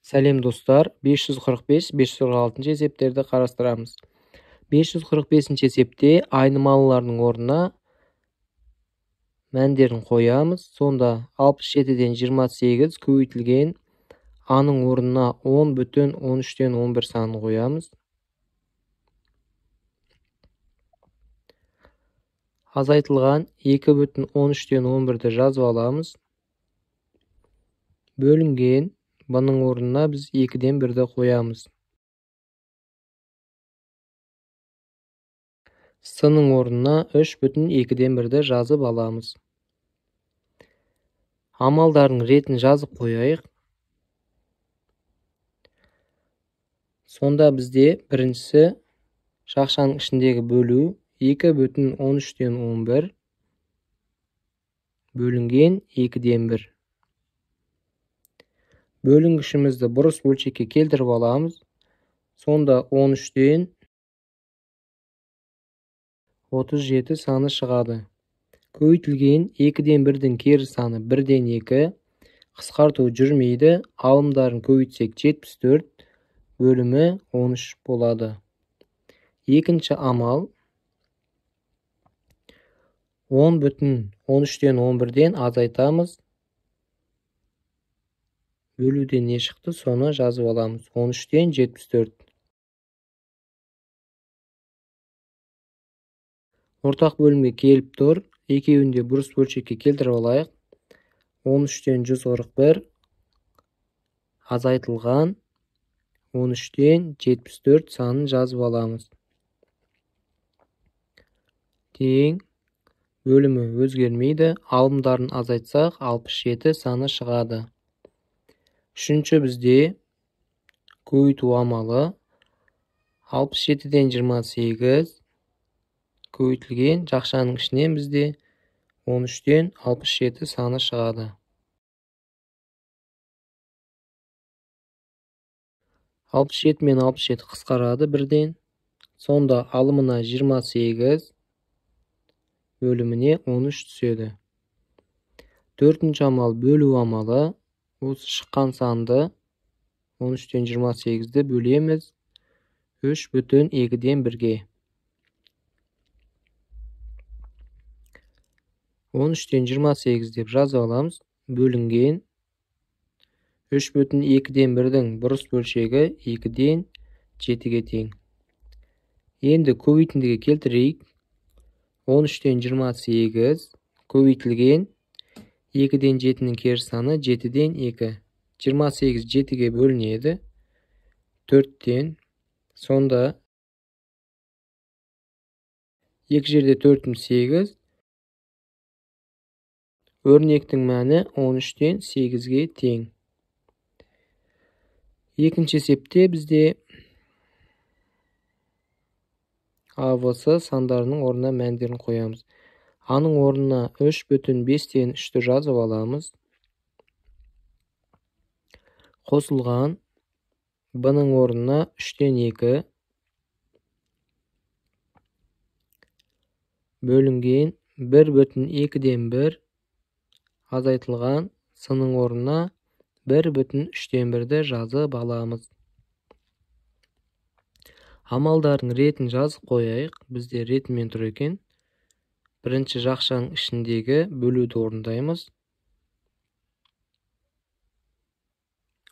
Сәлем достар, 545-546 есептерді қарастырамыз. 545 есепте айнымалылардың орнына мәндерін қоямыз. Сонда 67-ден 28 көбейтілген аның орнына 10,13-тен 11 санын қоямыз. Азайтылған 2,13-тен 11-ді жазып аламыз. Бөлінген бұның орнына біз 2-ден 1-ді қоямыз. Сының орнына 3,2-ден 1-ді жазып аламыз. Амалдардың ретін жазып қояйық. Сонда бізде біріншісі шақшаның ішіндегі бөлу 2,13-тен 11 бөлінген 2-ден 1. Бөлінгішімізді бұрыс бөлшекке келтіріп аламыз. Сонда 13-тен 37 саны шығады. Көбейтілген 2-ден 1-дің кері саны 1-ден 2. Қысқарту жүрмейді. Алымдарын көбейтсек 74 бөлімі 13 болады. Екінші амал 10,13-тен 11-ден азайтамыз. Бөлуден не шықты, соны жазып аламыз. 13-тен 74. Ортақ бөлімге келіп тұр. Екеуінде бұрыс бөлшекке келтіріп алайық. 13-тен 141 азайтылған 13-тен 74 санын жазып аламыз. Тең бөлімі өзгермейді. Алымдарын азайтсақ 67 саны шығады. Үшінші бізде көбейту амалы 67-ден 28 көбейтілген жақшаның ішінен бізде 13-тен 67 саны шығады. 67 мен 67 қысқарады бірден. Сонда алымына 28 бөліміне 13 түседі. Төртінші амал бөлу амалы. Осы шыққан санды 13-тен 28-ді бөлеміз 3,2-ден 1-ге. 13-тен 28 деп жазып аламыз. Бөлінген 3,2-ден 1-дің бұрыс бөлшегі 2-ден 7-ге тең. Енді көбейтіндіге келтірейік. 13-тен 28 көбейтілген 2-ден 7-нің кері саны 7-ден 2. 28 7-ге бөлінеді. 4-тен. Сонда 2 жерде 4-ім 8. Өрнектің мәні 13-тен 8-ге тең. Екінші есепте бізде АВС сандарының орнына мәндерін қоямыз. Аның орнына 3,5-тен 3-ті жазып аламыз. Қосылған Б'ның орнына 3-тен 2 бөлінген 1,2-ден 1 азайтылған С'ның орнына 1,3-тен 1-ді жазып аламыз. Амалдардың ретін жазып қояйық. Бізде ретімен тұр екен. Бірінші жақшаның ішіндегі бөлуді орындаймыз.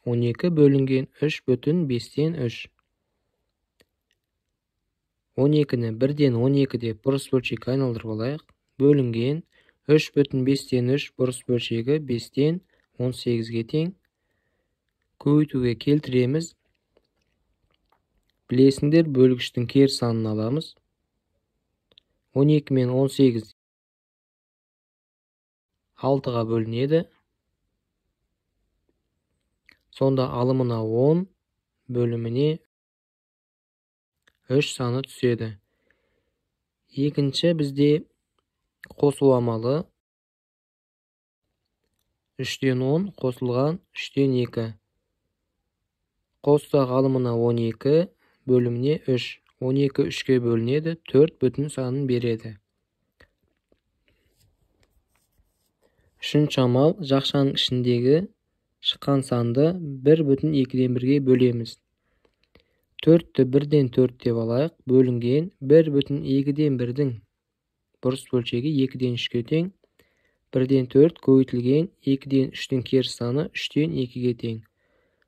12 бөлінген 3,5-тен 3. 12-ні 1-ден 12 деп бұрыс бөлшекке айналдырып алайық. Бөлінген 3,5-тен 3 бұрыс бөлшегі 5-тен 18-ге тең. Көбейтуге келтіреміз. Білесіңдер, бөлгіштің кері санын аламыз. 12 мен 18 6-ға бөлінеді. Сонда алымына 10 бөліміне 3 саны түседі. Екінші бізде қосу амалы 3-тен 10 қосылған 3-тен 2. Қостақ алымына 12 бөліміне 3. 12 3-ке бөлінеді, 4 бүтін санын береді. Үшінші амал жақшаның ішіндегі шыққан санды 1/2-ге бөлеміз. 4-ті 1-ден 4 деп алайық. Бөлінген 1/2-ден 1-дің бұрыс бөлшегі 2-ден 3-ге тең. 1-ден 4 көбейтілген 2-ден 3-тің керіс саны 3-тен 2-ге тең.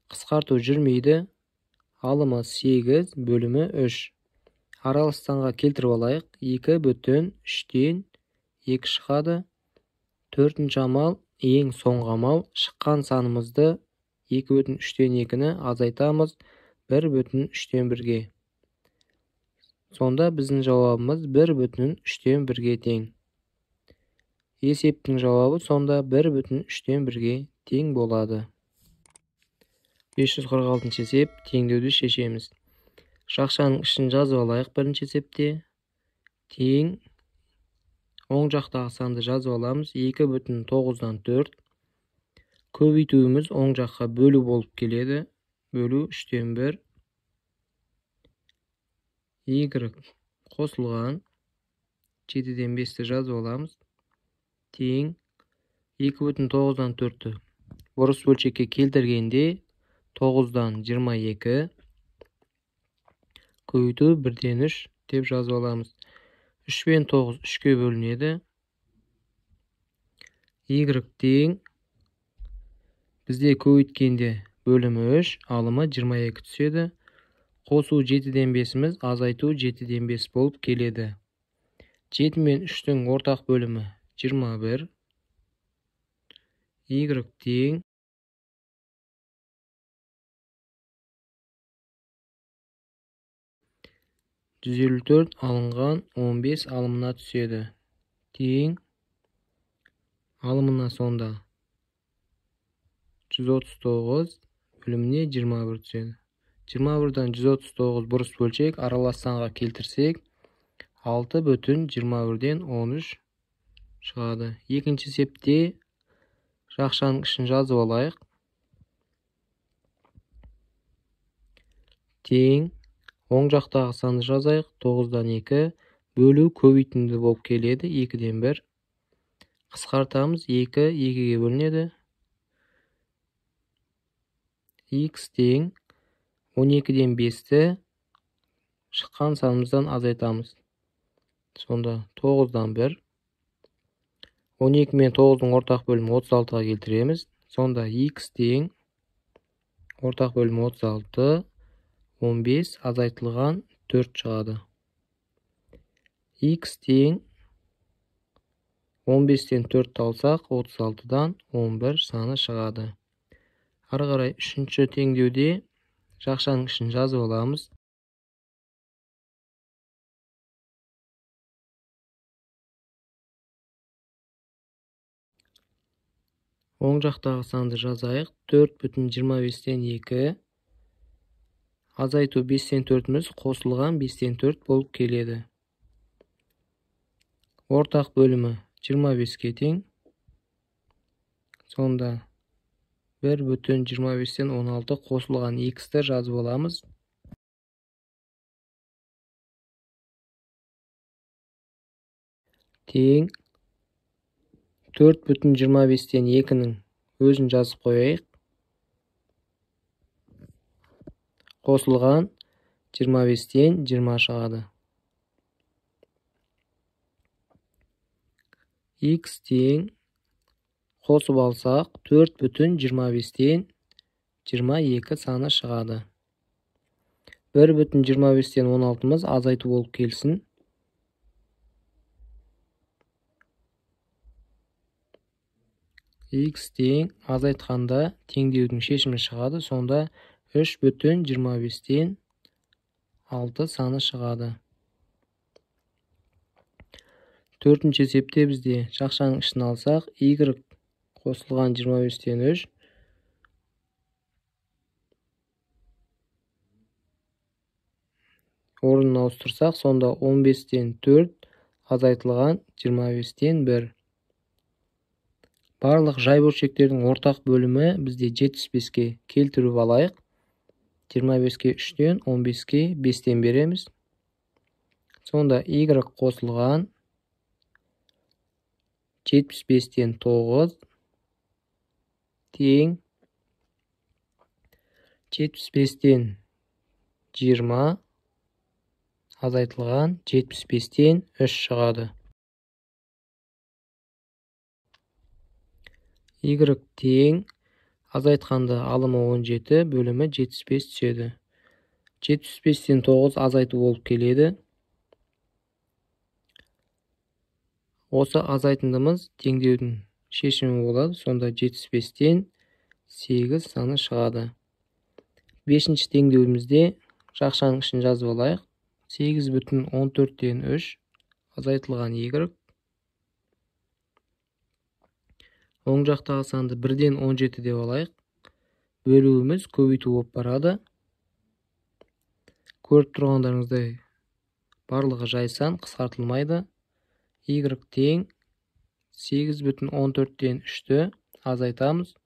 Қысқарту жүрмейді. Алымы 8 бөлімі 3. Аралас санға келтіріп алайық. 2/3-тен 2 шығады. 4-ші амал ең соңғы амал. Шыққан санымызды 2/3-тен 2-ні азайтамыз 1/3-тен 1-ге. Сонда біздің жауабымыз 1/3-тен 1-ге тең. Есептің жауабы сонда 1/3-тен 1-ге тең болады. 546 есеп теңдеуді шешеміз. Шақшаның ішін жазып алайық бірінші есепте. Тең оң жақтағы санды жазып аламыз. 2/9-дан 4. Көбейтуіміз оң жаққа бөлу болып келеді. Бөлу 3-тен 1. Y қосылған 7-ден 5-ті жазып аламыз. Тең 2/9-дан 4-ті бұрыс бөлшекке келтіргенде 9-дан 22. Көбейту 1-ден 3 деп жазып аламыз. 3 пен 9 3-ке бөлінеді. Y тең бізде көбейткенде бөлімі 3, алымы 22 түседі. Қосу 7-ден 5-іміз, азайту 7-ден 5 болып келеді. 7 мен 3-тің ортақ бөлімі 21. Y тең 154 алынған 15 алымына түседі. Тең алымына сонда 139 бөліміне 21 түседі. 21-дан 139 бұрыс бөлшек аралас санға келтірсек 6/21-ден 13 шығады. Екінші есепте шақшаның ішін жазып алайық. Тең оң жақтағы санды жазайық. 9-дан 2 бөлу көбейтінді болып келеді. 2-ден 1. Қысқартамыз. 2 2-ге бөлінеді. X тең 12-ден 5-ті шыққан санымыздан азайтамыз. Сонда 9-дан 1. 12 мен 9-ның ортақ бөлімі 36-ға келтіреміз. Сонда X тең ортақ бөлімі 36, 15 азайтылған 4 шығады. X тең 15-тен 4 алсақ 36-дан 11 саны шығады. Ары қарай үшінші теңдеуде шақшаның ішін жазып аламыз. Оң жақтағы санды жазайық. 4/25-тен 2. Азайту 5-тен 4-міз қосылған 5-тен 4 болып келеді. Ортақ бөлімі 25-ке тең. Сонда 1/25-тен 16 қосылған X-ті жазып аламыз. Тең 4/25-тен 2-ның өзін жазып қойайық. Қосылған 25-тен 20 шығады. X тең қосып алсақ 4/25-тен 22 саны шығады. 1/25-тен 16-мыз азайту болып келсін. X тең азайтқанда теңдеудің шешімі шығады. Сонда 3/25-тен 6 саны шығады. Төртінші есепте бізде шақшаның ішін алсақ, Y қосылған 25-тен 3. Орнын ауыстырсақ, сонда 15-тен 4 азайтылған 25-тен 1. Барлық жай бөлшектердің ортақ бөлімі бізде 75-ке келтіріп алайық. 25-ке 3-тен 15-ке 5-тен береміз. Сонда Y қосылған 75-тен 9 тең 75-тен 20 азайтылған 75-тен 3 шығады. Y тең азайтқанда алымы 17 бөлімі 75 түседі. 75-тен 9 азайту болып келеді. Осы азайтындымыз теңдеудің шешімі болады. Сонда 75-тен 8 саны шығады. 5-ші теңдеуімізде жақшаның ішін жазып алайық. 8,14-тен 3 азайтылған Y. Оң жақтағы санды 1-ден 17 деп алайық. Бөлуіміз көбейту болып барады. Көріп тұрғандарыңыздай барлығы жай сан, қысқартылмайды. Y тең 8,14-тен 3-ті азайтамыз.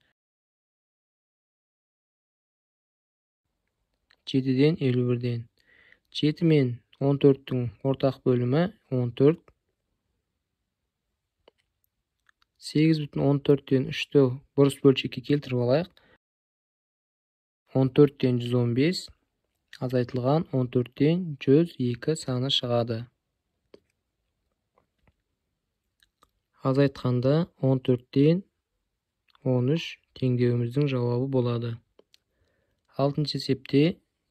7-ден 51-ден. 7 мен 14-тің ортақ бөлімі 14. 8,14-тен 3-ті бұрыс бөлшекке келтіріп алайық. 14-тен 115 азайтылған 14-тен 102 саны шығады. Азайтқанда 14-тен 13 теңдеуіміздің жауабы болады. 6-шы есепте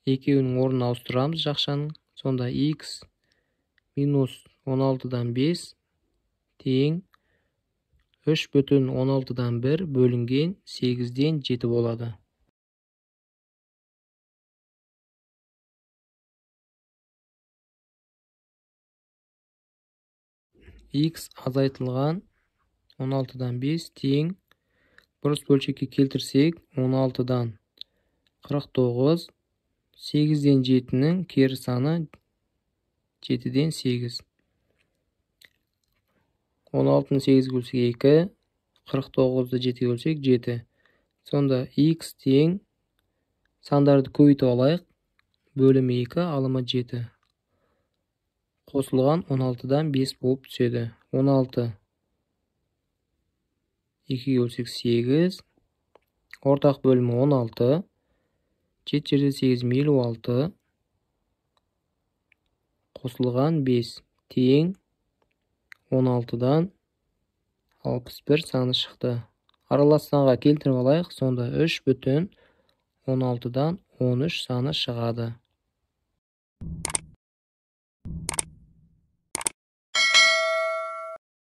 екеуінің орнын ауыстырамыз жақшаның. Сонда x минус 16-дан 5 тең 3,16-дан 1 бөлінген 8-ден 7 болады. X азайтылған 16-дан 5 тең бұрыс бөлшекке келтірсек 16-дан 49, 8-ден 7-нің кері саны 7-ден 8. 16-ны 8-ге бөлсек 2, 49-ды 7-ге бөлсек 7. Сонда x тең сандарды көбейтіп алайық. Бөлімі 2, алымы 7. Қосылған 16-дан 5 болып түседі. 16 2-ге бөлсек 8. Ортақ бөлімі 16. 7 жерде 8 56. Қосылған 5 тең 16-дан 61 саны шықты. Аралас санға келтіріп алайық. Сонда 3,16-дан 13 саны шығады.